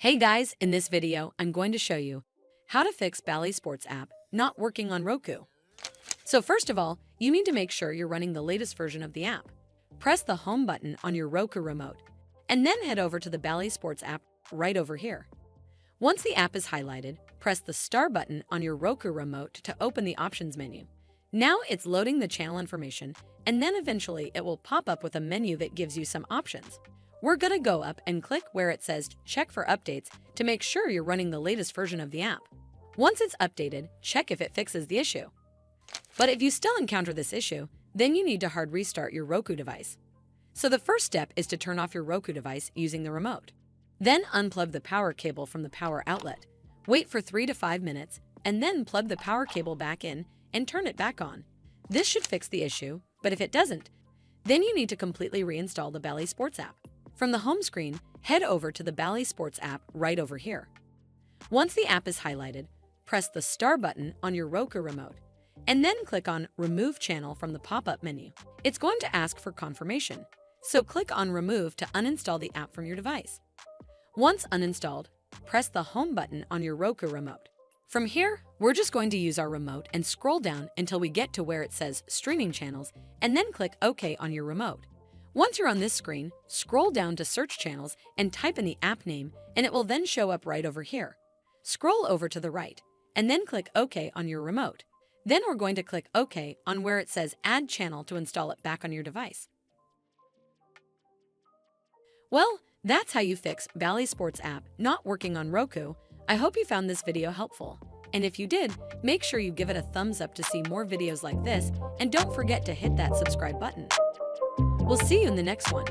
Hey guys, in this video, I'm going to show you how to fix Bally Sports app not working on Roku. So first of all, you need to make sure you're running the latest version of the app. Press the home button on your Roku remote, and then head over to the Bally Sports app right over here. Once the app is highlighted, press the star button on your Roku remote to open the options menu. Now it's loading the channel information, and then eventually it will pop up with a menu that gives you some options. We're gonna go up and click where it says check for updates to make sure you're running the latest version of the app. Once it's updated, check if it fixes the issue. But if you still encounter this issue, then you need to hard restart your Roku device. So the first step is to turn off your Roku device using the remote. Then unplug the power cable from the power outlet. Wait for 3 to 5 minutes, and then plug the power cable back in and turn it back on. This should fix the issue, but if it doesn't, then you need to completely reinstall the Bally Sports app. From the home screen, head over to the Bally Sports app right over here. Once the app is highlighted, press the star button on your Roku remote, and then click on Remove Channel from the pop-up menu. It's going to ask for confirmation, so click on Remove to uninstall the app from your device. Once uninstalled, press the home button on your Roku remote. From here, we're just going to use our remote and scroll down until we get to where it says Streaming Channels, and then click OK on your remote. Once you're on this screen, scroll down to Search Channels and type in the app name, and it will then show up right over here. Scroll over to the right, and then click OK on your remote. Then we're going to click OK on where it says Add Channel to install it back on your device. Well, that's how you fix Bally Sports app not working on Roku. I hope you found this video helpful. And if you did, make sure you give it a thumbs up to see more videos like this, and don't forget to hit that subscribe button. We'll see you in the next one.